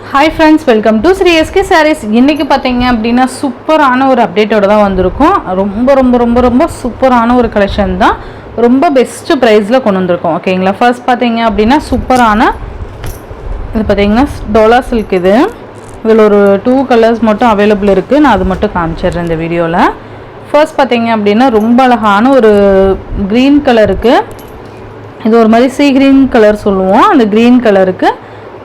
Hi friends, welcome to Sri SK Sarees. இன்னைக்கு பாத்தீங்க அப்படினா சூப்பரான ஒரு அப்டேட்டோட தான் வந்திருக்கோம். ரொம்ப சூப்பரான ஒரு கலெக்ஷன் தான். ரொம்ப பெஸ்ட் பிரைஸ்ல கொண்டு வந்திருக்கோம். ஓகேங்களா? ஃபர்ஸ்ட் பாத்தீங்க அப்படினா சூப்பரான இது பாத்தீங்கன்னா டோலா சில்க் இது. இதுல ஒரு 2 கலர்ஸ் மட்டும் அவேலபிள் இருக்கு. நான் அது மட்டும் காமிச்சிடுறேன் இந்த வீடியோல. ஃபர்ஸ்ட் பாத்தீங்க அப்படினா ரொம்ப அழகான ஒரு green கலருக்கு இது ஒரு மாதிரி சீ கிரீன் கலர் சொல்லுவோம். அந்த green கலருக்கு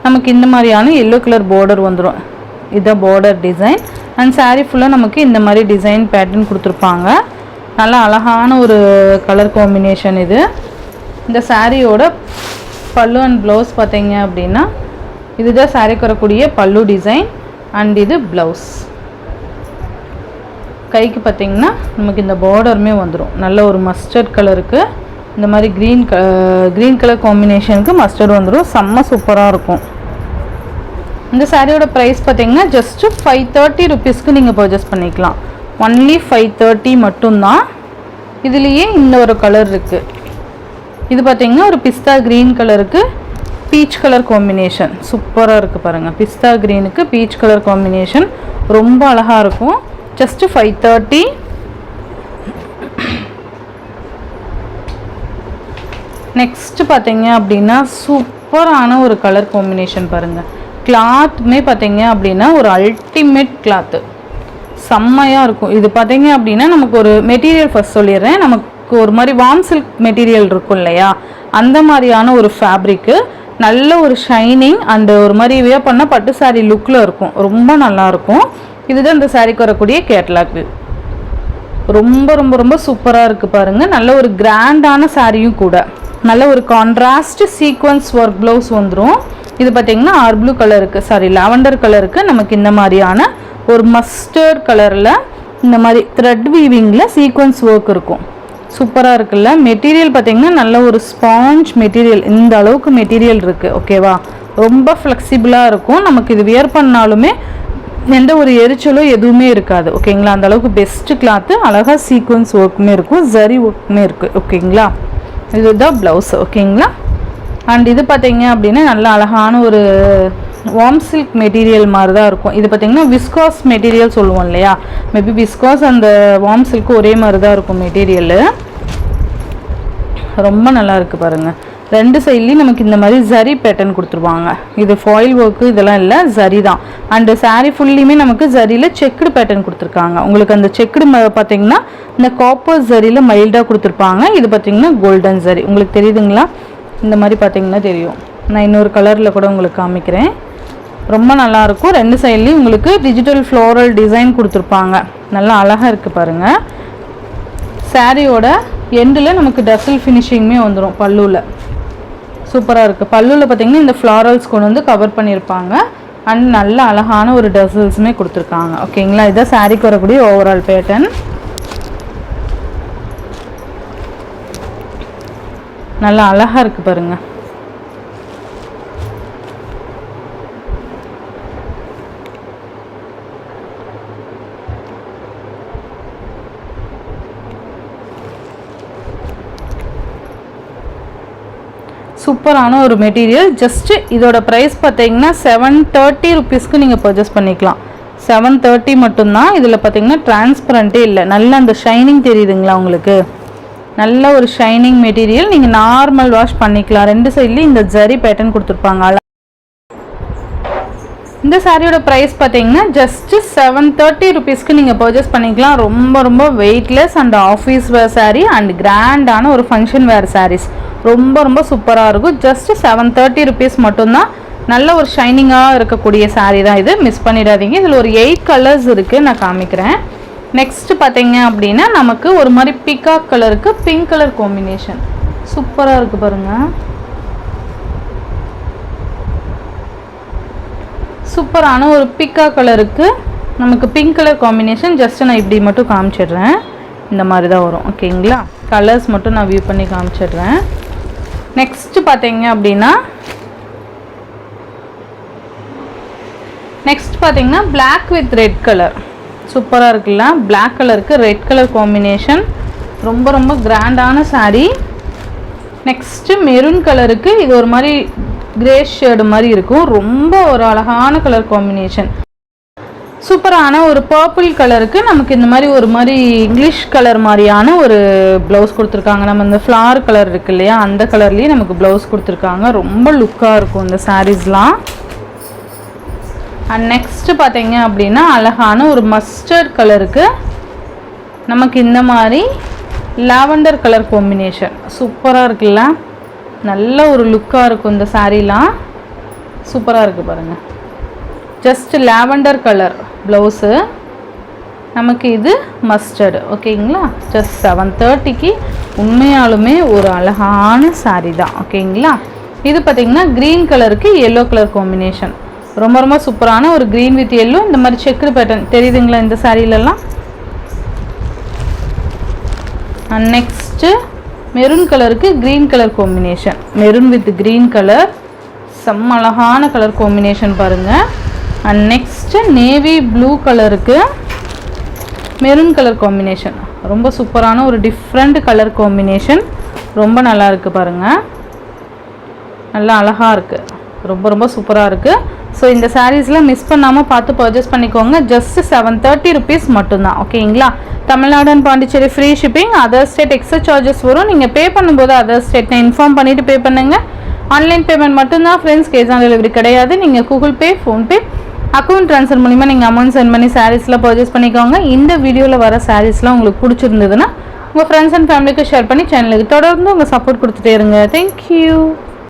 நமக்கு இந்த மாதிரியான yellow கலர் border வந்துரும். இத border டிசைன் and saree ஃபுல்லா நமக்கு இந்த மாதிரி டிசைன் பேட்டர்ன் கொடுத்திருப்பாங்க. நல்ல அழகான ஒரு கலர் காம்பினேஷன் இது. இந்த சாரியோட பல்லு and blouse பாத்தீங்க அப்படினா இதுதான் saree வரக்கூடிய பல்லு டிசைன் and இது blouse. கைக்கு பாத்தீங்கன்னா நமக்கு இந்த borderமே வந்துரும். நல்ல ஒரு மஸ்டர்ட் கலருக்கு இந்த மாதிரி green கலர் காம்பினேஷனுக்கு மஸ்டர்ட் வந்துரும். செம்ம சூப்பரா இருக்கும். இந்த சாரியோட பிரைஸ் பாத்தீங்கன்னா just 530 ரூபீஸ்க்கு நீங்க பர்ச்சேஸ் பண்ணிக்கலாம். only 530 மட்டும் தான். இதுலயே இந்த ஒரு கலர் இருக்கு. இது பாத்தீங்கன்னா ஒரு பிஸ்தா green கலருக்கு பீச் கலர் காம்பினேஷன் சூப்பரா இருக்கு பாருங்க. பிஸ்தா greenக்கு பீச் கலர் காம்பினேஷன் ரொம்ப அழகா இருக்கும். just 530. நெக்ஸ்ட் பாத்தீங்க அப்படினா சூப்பரான ஒரு கலர் காம்பினேஷன் பாருங்க. கிளாத்மே பாத்தீங்க அப்படினா ஒரு அல்டிமேட் கிளாத். செம்மையா இருக்கும். இது பாத்தீங்க அப்படினா நமக்கு ஒரு மெட்டீரியல் ஃபர்ஸ்ட் சொல்லிறேன். நமக்கு ஒரு மாதிரி வார்ம் சில்க் மெட்டீரியல் இருக்கும் இல்லையா? அந்த மாதிரியான ஒரு ஃபேப்ரிக் நல்ல ஒரு ஷைனிங் and ஒரு மாதிரி வியர் பண்ண பட்டு saree லுக்ல இருக்கும். ரொம்ப நல்லா இருக்கும். இதுதான் இந்த சாரிக்கு வரக்கூடிய கேட்டலாக். ரொம்ப சூப்பரா இருக்கு பாருங்க. நல்ல ஒரு கிராண்டான சாரியும் கூட. நல்ல ஒரு கான்ட்ராஸ்ட் சீக்வென்ஸ் வர்க் ப்ளவுஸ் வந்துரும். இது பாத்தீங்கன்னா ஆர் ப்ளூ கலருக்கு லாவெண்டர் கலருக்கு நமக்கு இந்த மாதிரியான ஒரு மஸ்டர்ட் கலர்ல இந்த மாதிரி த்ரெட் வீவிங்ல சீக்வென்ஸ் வர்க் இருக்கும். சூப்பரா இருக்குல்ல? மெட்டீரியல் பாத்தீங்கன்னா நல்ல ஒரு ஸ்பாஞ்ச் மெட்டீரியல். இந்த அளவுக்கு மெட்டீரியல் இருக்கு. ஓகேவா? ரொம்ப ஃப்ளெக்சிபிளா இருக்கும். நமக்கு இது வியர் பண்ணாலுமே எந்த ஒரு எரிச்சலோ எதுவுமே இருக்காது. ஓகேங்களா? அந்த அளவுக்கு பெஸ்ட் கிளாத். அழகா சீக்வென்ஸ் ஒர்க்குமே இருக்கும், ஜரி ஒர்க்குமே இருக்கு. ஓகேங்களா? இதுதான் பிளவுஸ். ஓகேங்களா? அண்ட் இது பாத்தீங்க அப்படின்னா நல்ல அழகான ஒரு வார்ம் சில்க் மெட்டீரியல் மாதிரி தான் இருக்கும். இது பாத்தீங்கன்னா விஸ்காஸ் மெட்டீரியல் சொல்லுவோம் இல்லையா? மேபி விஸ்காஸ் அந்த வார்ம் சில்க் ஒரே மாதிரி தான் இருக்கும் மெட்டீரியல். ரொம்ப நல்லா இருக்கு பாருங்க. ரெண்டு சைட்லயும் நமக்கு இந்த மாதிரி ஜரி பேட்டர்ன் கொடுத்துருவாங்க. இது ஃபாயில் ஒர்க் இதெல்லாம் இல்லை, ஜரி தான். அண்ட் சாரி ஃபுல்லியுமே நமக்கு ஜரியில செக்குடு பேட்டர்ன் கொடுத்துருக்காங்க. உங்களுக்கு அந்த செக்குடு பார்த்தீங்கன்னா இந்த காப்பர் ஜரியில மைல்டா கொடுத்துருப்பாங்க. இது பார்த்தீங்கன்னா கோல்டன் ஜரி. உங்களுக்கு தெரியுதுங்களா? இந்த மாதிரி பார்த்தீங்கன்னா தெரியும். நான் இன்னொரு கலர்ல கூட உங்களுக்கு காமிக்கிறேன். ரொம்ப நல்லா இருக்கும். ரெண்டு சைட்லயும் உங்களுக்கு டிஜிட்டல் ஃப்ளோரல் டிசைன் கொடுத்துருப்பாங்க. நல்லா அழகா இருக்கு பாருங்க. சாரியோட எண்டுல நமக்கு டசல் ஃபினிஷிங்மே வந்துடும் பல்லுல. சூப்பரா இருக்கு. பல்லுல பாத்தீங்கன்னா இந்த ஃப்ளாரல்ஸ் கொண்டு வந்து கவர் பண்ணிருப்பாங்க. அண்ட் நல்ல அழகான ஒரு டசல்ஸ்மே கொடுத்துருக்காங்க. ஓகேங்களா? இதான் சாரிக்கு வரக்கூடிய ஓவரால் பேட்டர்ன். நல்லா அழகா இருக்கு பாருங்க. சூப்பரான ஒரு மெட்டீரியல். ஜஸ்ட் இதோட பிரைஸ் பார்த்தீங்கன்னா 730 ரூபீஸ்க்கு நீங்கள் பர்ச்சேஸ் பண்ணிக்கலாம். 730 மட்டும்தான். இதில் பார்த்தீங்கன்னா டிரான்ஸ்பரண்ட்டே இல்லை. நல்ல அந்த ஷைனிங் தெரியுதுங்களா உங்களுக்கு? நல்ல ஒரு ஷைனிங் மெட்டீரியல். நீங்கள் நார்மல் வாஷ் பண்ணிக்கலாம். ரெண்டு சைட்லேயும் இந்த ஜரி பேட்டர்ன் கொடுத்துருப்பாங்க. இந்த சாரியோட ப்ரைஸ் பார்த்தீங்கன்னா ஜஸ்ட் 730 ரூபீஸ்க்கு நீங்கள் பர்ச்சேஸ் பண்ணிக்கலாம். ரொம்ப weightless and office wear sari and கிராண்டான ஒரு ஃபங்க்ஷன் வேர் சாரீஸ். ரொம்ப சூப்பராக இருக்கும். ஜஸ்ட் 730 ரூபீஸ் மட்டும்தான். நல்ல ஒரு ஷைனிங்காக இருக்கக்கூடிய சாரீ தான் இது. மிஸ் பண்ணிடாதீங்க. இதில் ஒரு 8 கலர்ஸ் இருக்குது. நான் காமிக்கிறேன். நெக்ஸ்ட் பார்த்தீங்க அப்படின்னா நமக்கு ஒரு மாதிரி பீகாக் கலருக்கு பிங்க் கலர் காம்பினேஷன் சூப்பராக இருக்குது பாருங்க. சூப்பரான ஒரு பீகாக் கலருக்கு நமக்கு பிங்க் கலர் காம்பினேஷன். ஜஸ்ட் நான் இப்படி மட்டும் காமிச்சிடுறேன். இந்த மாதிரி தான் வரும். ஓகேங்களா? கலர்ஸ் மட்டும் நான் வியூ பண்ணி காமிச்சிடுறேன். நெக்ஸ்ட் பார்த்தீங்க அப்படின்னா பிளாக் வித் ரெட் கலர் சூப்பராக இருக்குல்ல? பிளாக் கலருக்கு ரெட் கலர் காம்பினேஷன் ரொம்ப கிராண்டான சாரீ. நெக்ஸ்ட் மெரூன் கலருக்கு இது ஒரு மாதிரி கிரே ஷேடு மாதிரி இருக்கும். ரொம்ப ஒரு அழகான கலர் காம்பினேஷன். சூப்பரான ஒரு பர்பிள் கலருக்கு நமக்கு இந்த மாதிரி ஒரு மாதிரி இங்கிலீஷ் கலர் மாதிரியான ஒரு ப்ளவுஸ் கொடுத்துருக்காங்க. நம்ம இந்த ஃப்ளார் கலர் இருக்கு இல்லையா, அந்த கலர்லேயே நமக்கு ப்ளவுஸ் கொடுத்துருக்காங்க. ரொம்ப லுக்காக இருக்கும் இந்த சாரீஸ்லாம். அண்ட் நெக்ஸ்ட்டு பார்த்தீங்க அப்படின்னா அழகான ஒரு மஸ்டர்ட் கலருக்கு நமக்கு இந்த மாதிரி லாவெண்டர் கலர் காம்பினேஷன் சூப்பராக இருக்குல்ல. நல்ல ஒரு லுக்காக இருக்கும் இந்த சாரீலாம். சூப்பராக இருக்குது பாருங்கள். ஜஸ்ட் லாவெண்டர் கலர் ப்ளவுஸு, நமக்கு இது மஸ்டர்டு. ஓகேங்களா, ஜஸ்ட் 730க்கு உண்மையாலுமே ஒரு அழகான சாரீ தான். ஓகேங்களா, இது பார்த்திங்கன்னா க்ரீன் கலருக்கு எல்லோ கலர் காம்பினேஷன். ரொம்ப ரொம்ப சூப்பரான ஒரு க்ரீன் வித் எல்லோ இந்த மாதிரி செக்குடு பேட்டர்ன் தெரியுதுங்களா இந்த சாரீலெல்லாம். அண்ட் நெக்ஸ்ட்டு மெரூன் கலருக்கு green colour combination. Maroon with green colour செம்ம அழகான கலர் காம்பினேஷன் பாருங்கள். அண்ட் நெக்ஸ்ட்டு நேவி ப்ளூ கலருக்கு மெரூன் கலர் காம்பினேஷன். ரொம்ப சூப்பரான ஒரு டிஃப்ரெண்ட் கலர் காம்பினேஷன். ரொம்ப நல்லா இருக்குது பாருங்கள். நல்லா அழகாக இருக்குது. ரொம்ப ரொம்ப சூப்பராக இருக்குது. ஸோ இந்த சாரீஸ்லாம் மிஸ் பண்ணாமல் பார்த்து பர்ச்சேஸ் பண்ணிக்கோங்க. ஜஸ்ட் 730 ருபீஸ் மட்டும்தான். ஓகேங்களா, Tamil Nadu and Pondicherry free shipping. Other state extra charges வரும். நீங்கள் பே பண்ணும்போது அதர் ஸ்டேட்டை இன்ஃபார்ம் பண்ணிவிட்டு பே பண்ணுங்கள். ஆன்லைன் பேமெண்ட் மட்டும்தான் ஃப்ரெண்ட்ஸ், கேஷ் ஆன் டெலிவரி கிடையாது. நீங்கள் Google Pay, PhonePe, account transfer மூலிமா நீங்கள் அமௌண்ட் சென்ட் பண்ணி சாரீஸ்லாம் பர்ச்சேஸ் பண்ணிக்கோங்க. இந்த வீடியோவில் வர சாரீஸ்லாம் உங்களுக்கு பிடிச்சிருந்ததுன்னா உங்கள் ஃப்ரெண்ட்ஸ் அண்ட் ஃபேமிலிக்கு ஷேர் பண்ணி சேனலுக்கு தொடர்ந்து உங்கள் சப்போர்ட் கொடுத்துட்டே இருங்க. தேங்க்யூ.